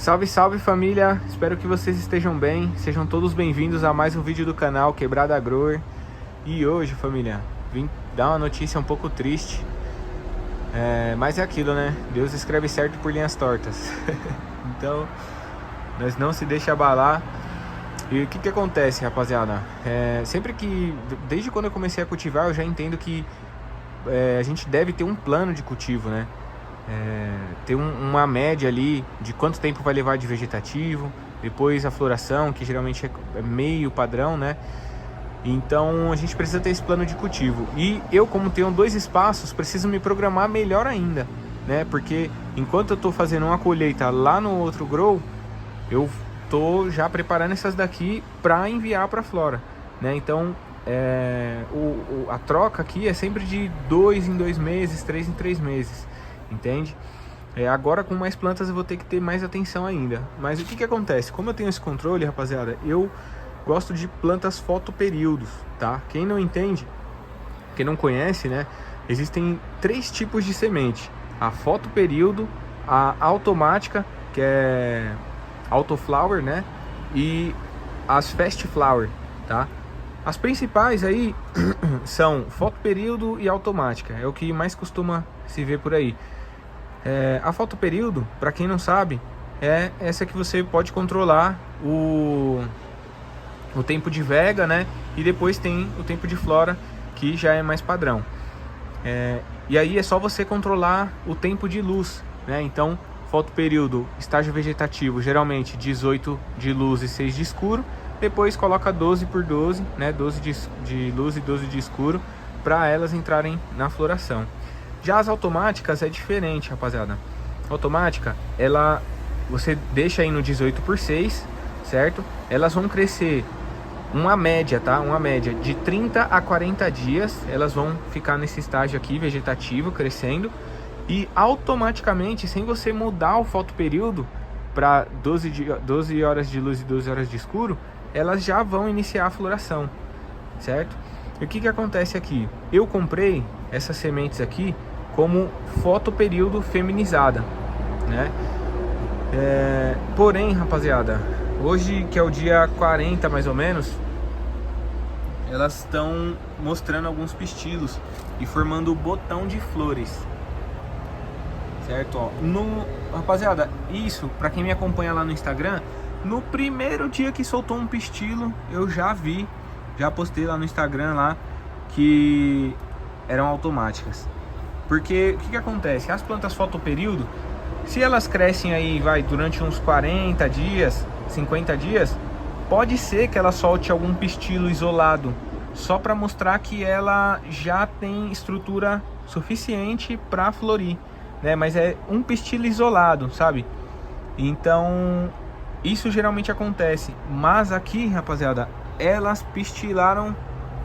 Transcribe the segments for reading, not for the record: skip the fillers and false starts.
Salve, salve família, espero que vocês estejam bem, sejam todos bem-vindos a mais um vídeo do canal Quebrada Grower. E hoje, família, vim dar uma notícia um pouco triste, mas é aquilo, né? Deus escreve certo por linhas tortas. Então, nós não se deixa abalar. E o que acontece, rapaziada? Desde quando eu comecei a cultivar, eu já entendo que a gente deve ter um plano de cultivo, né? Ter uma média ali de quanto tempo vai levar de vegetativo, depois a floração, que geralmente é meio padrão, né? Então a gente precisa ter esse plano de cultivo. E eu, como tenho 2 espaços, preciso me programar melhor ainda, né? Porque enquanto eu tô fazendo uma colheita lá no outro grow, eu tô já preparando essas daqui para enviar para flora, né? Então a troca aqui é sempre de 2 em 2 meses, 3 em 3 meses, entende? Agora com mais plantas eu vou ter que ter mais atenção ainda. Mas o que acontece? Como eu tenho esse controle, rapaziada, eu gosto de plantas fotoperíodos, tá? Quem não entende, quem não conhece, né? Existem 3 tipos de semente: a fotoperíodo, a automática, que é autoflower, né? E as fast flower, tá? As principais aí são fotoperíodo e automática, é o que mais costuma se ver por aí. A fotoperíodo, para quem não sabe, é essa que você pode controlar o tempo de vega, né? E depois tem o tempo de flora, que já é mais padrão. E aí é só você controlar o tempo de luz, né? Então, fotoperíodo, estágio vegetativo, geralmente 18 de luz e 6 de escuro. Depois coloca 12 por 12, né? 12 de luz e 12 de escuro, para elas entrarem na floração. Já as automáticas é diferente, rapaziada. A automática, você deixa aí no 18 por 6, certo? Elas vão crescer uma média, tá? Uma média de 30 a 40 dias. Elas vão ficar nesse estágio aqui, vegetativo, crescendo. E automaticamente, sem você mudar o fotoperíodo para 12 horas de luz e 12 horas de escuro, elas já vão iniciar a floração, certo? E o que acontece aqui? Eu comprei essas sementes aqui como fotoperíodo feminizada, né? Porém, rapaziada, hoje, que é o dia 40 mais ou menos, elas estão mostrando alguns pistilos e formando botão de flores, certo? Ó, rapaziada, isso, para quem me acompanha lá no Instagram, no primeiro dia que soltou um pistilo, eu já postei lá no Instagram lá que eram automáticas. Porque o que acontece? As plantas fotoperíodo, se elas crescem aí, durante uns 40 dias, 50 dias, pode ser que ela solte algum pistilo isolado, só para mostrar que ela já tem estrutura suficiente para florir, né? Mas é um pistilo isolado, sabe? Então, isso geralmente acontece. Mas aqui, rapaziada, elas pistilaram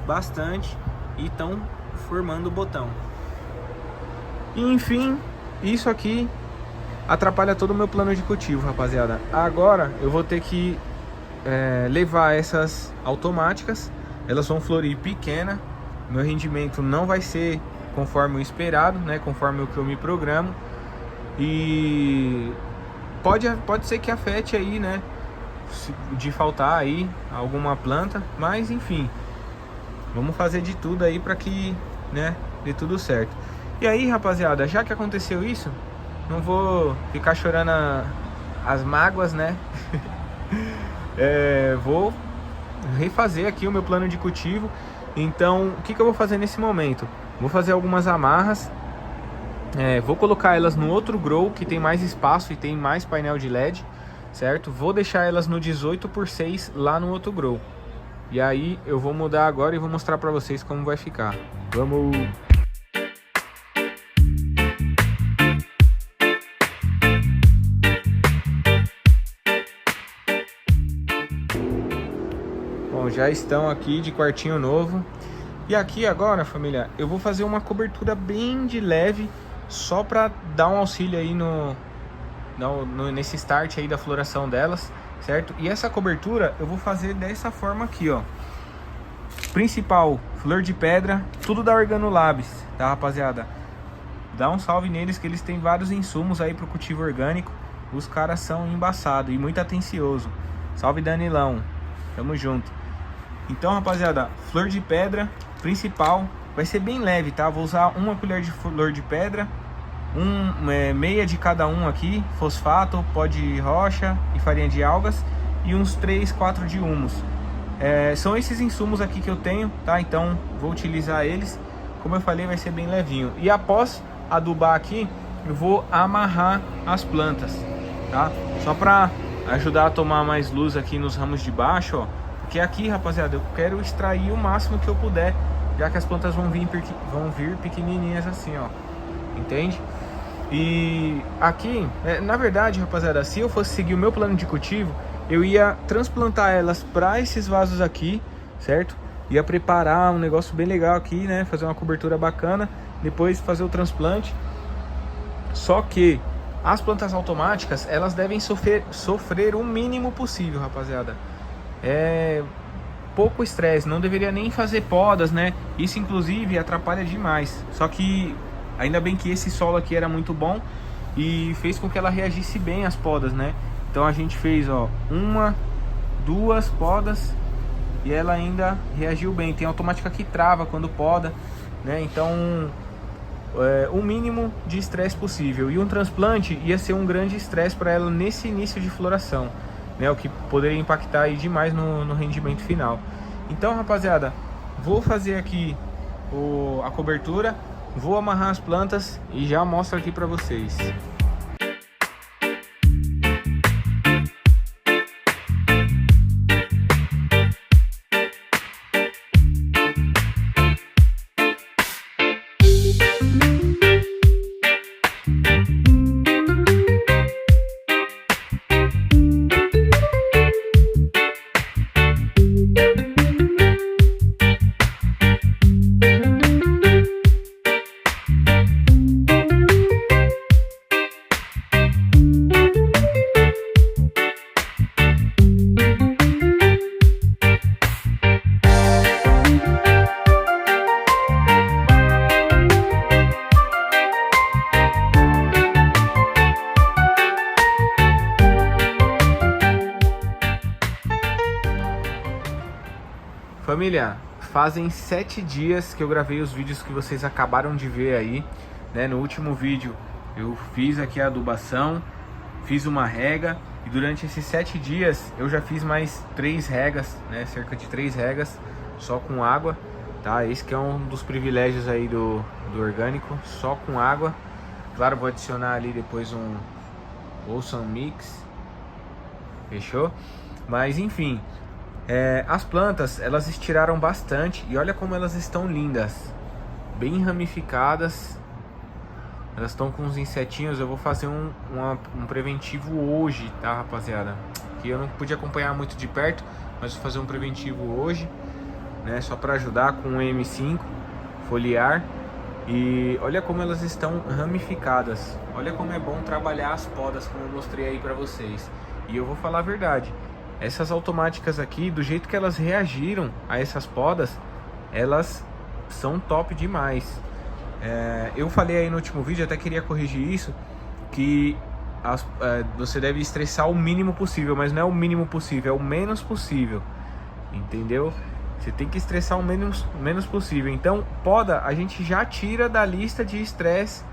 bastante e estão formando botão. Enfim, isso aqui atrapalha todo o meu plano de cultivo, rapaziada. Agora eu vou ter que levar essas automáticas. Elas vão florir pequena. Meu rendimento não vai ser conforme o esperado, né? Conforme o que eu me programo. E pode ser que afete aí, né? De faltar aí alguma planta. Mas enfim, vamos fazer de tudo aí para que, né, dê tudo certo. E aí, rapaziada, já que aconteceu isso, não vou ficar chorando as mágoas, né? Vou refazer aqui o meu plano de cultivo. Então, o que eu vou fazer nesse momento? Vou fazer algumas amarras. Vou colocar elas no outro grow que tem mais espaço e tem mais painel de LED, certo? Vou deixar elas no 18 por 6 lá no outro grow. E aí eu vou mudar agora e vou mostrar pra vocês como vai ficar. Vamos! Bom, já estão aqui de quartinho novo. E aqui agora, família, eu vou fazer uma cobertura bem de leve, só para dar um auxílio aí nesse start aí da floração delas, certo? E essa cobertura eu vou fazer dessa forma aqui, ó. Principal, flor de pedra, tudo da Organolabs, tá, rapaziada? Dá um salve neles, que eles têm vários insumos aí pro cultivo orgânico. os caras são embaçados e muito atencioso. Salve Danilão, tamo junto. Então rapaziada, flor de pedra principal vai ser bem leve, tá? Vou usar uma colher de flor de pedra, meia de cada um aqui, fosfato, pó de rocha e farinha de algas, e uns 3, 4 de humus. São esses insumos aqui que eu tenho, tá? Então vou utilizar eles. Como eu falei, vai ser bem levinho. E após adubar aqui, eu vou amarrar as plantas, tá? Só para ajudar a tomar mais luz aqui nos ramos de baixo, ó. Porque aqui, rapaziada, eu quero extrair o máximo que eu puder, já que as plantas vão vir pequenininhas assim, ó. Entende? E aqui, na verdade, rapaziada, se eu fosse seguir o meu plano de cultivo, eu ia transplantar elas para esses vasos aqui, certo? Ia preparar um negócio bem legal aqui, né? Fazer uma cobertura bacana, depois fazer o transplante. Só que as plantas automáticas, elas devem sofrer o mínimo possível, rapaziada. Pouco estresse, não deveria nem fazer podas, né? Isso inclusive atrapalha demais. Só que ainda bem que esse solo aqui era muito bom e fez com que ela reagisse bem às podas, né? Então a gente fez, ó, 1, 2 podas e ela ainda reagiu bem. Tem automática que trava quando poda, né? Então o mínimo de estresse possível. E um transplante ia ser um grande estresse para ela nesse início de floração, né? O que poderia impactar aí demais no rendimento final. Então rapaziada, vou fazer aqui a cobertura, vou amarrar as plantas e já mostro aqui para vocês. Família, fazem 7 dias que eu gravei os vídeos que vocês acabaram de ver aí, né? No último vídeo eu fiz aqui a adubação, fiz uma rega e durante esses 7 dias eu já fiz mais 3 regas, né? Cerca de 3 regas só com água, tá? Esse que é um dos privilégios aí do orgânico, só com água. Claro, vou adicionar ali depois um Awesome Mix, fechou? Mas enfim, as plantas, elas estiraram bastante e olha como elas estão lindas, bem ramificadas. Elas estão com uns insetinhos. Eu vou fazer um preventivo hoje, tá rapaziada? Que eu não pude acompanhar muito de perto, mas vou fazer um preventivo hoje, né? Só para ajudar com o M5 foliar. E olha como elas estão ramificadas. Olha como é bom trabalhar as podas, como eu mostrei aí para vocês. E eu vou falar a verdade, essas automáticas aqui, do jeito que elas reagiram a essas podas, elas são top demais. Eu falei aí no último vídeo, até queria corrigir isso, que você deve estressar o mínimo possível, mas não é o mínimo possível, é o menos possível, entendeu? Você tem que estressar o menos possível. Então, poda a gente já tira da lista de estresse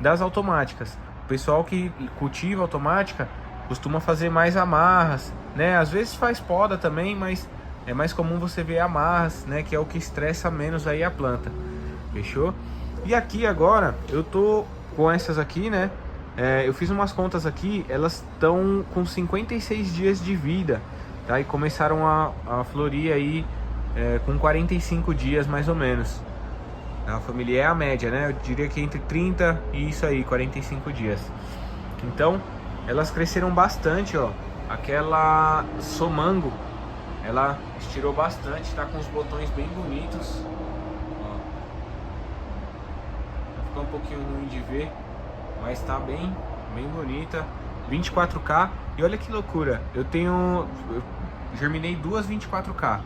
das automáticas. O pessoal que cultiva automática costuma fazer mais amarras, né? Às vezes faz poda também, mas é mais comum você ver amarras, né? Que é o que estressa menos aí a planta, fechou? E aqui agora eu tô com essas aqui, né? Eu fiz umas contas aqui, elas estão com 56 dias de vida, tá? E começaram a florir aí com 45 dias mais ou menos. A família é a média, né? Eu diria que entre 30 e isso aí, 45 dias. Então elas cresceram bastante, ó. Aquela Somango, ela estirou bastante, tá com os botões bem bonitos, ó. Vai ficar um pouquinho ruim de ver, mas tá bem bonita. 24K, e olha que loucura, eu germinei duas 24K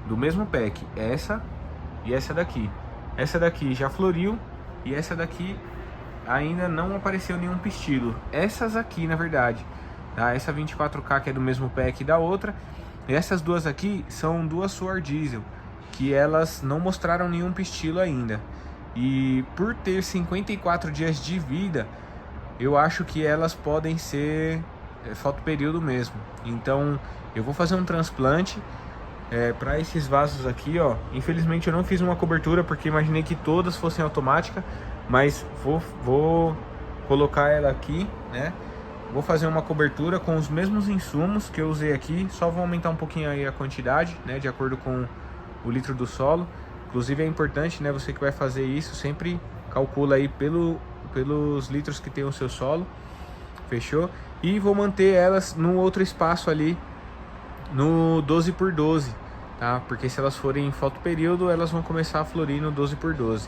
do mesmo pack, essa e essa daqui. Essa daqui já floriu e essa daqui ainda não apareceu nenhum pistilo. Essas aqui, na verdade, tá? Essa 24K que é do mesmo pé aqui da outra. E essas duas aqui são duas Suor Diesel, que elas não mostraram nenhum pistilo ainda. E por ter 54 dias de vida, eu acho que elas podem ser fotoperíodo mesmo. Então eu vou fazer um transplante para esses vasos aqui, ó. Infelizmente eu não fiz uma cobertura porque imaginei que todas fossem automáticas, mas vou colocar ela aqui, né? Vou fazer uma cobertura com os mesmos insumos que eu usei aqui, só vou aumentar um pouquinho aí a quantidade, né, de acordo com o litro do solo. Inclusive é importante, né, você que vai fazer isso, sempre calcula aí pelos litros que tem o seu solo, fechou? E vou manter elas no outro espaço ali, no 12x12, tá? Porque se elas forem em fotoperíodo, elas vão começar a florir no 12x12.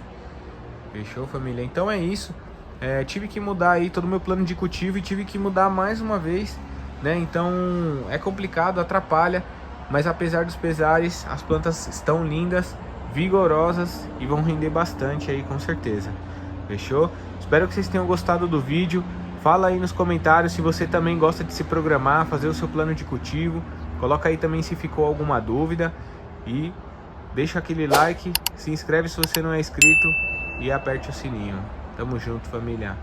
Fechou, família? Então é isso. Tive que mudar aí todo o meu plano de cultivo e tive que mudar mais uma vez, né? Então é complicado, atrapalha, mas apesar dos pesares, as plantas estão lindas, vigorosas e vão render bastante aí com certeza. Fechou? Espero que vocês tenham gostado do vídeo. Fala aí nos comentários se você também gosta de se programar, fazer o seu plano de cultivo. Coloca aí também se ficou alguma dúvida e deixa aquele like, se inscreve se você não é inscrito e aperte o sininho. Tamo junto, família.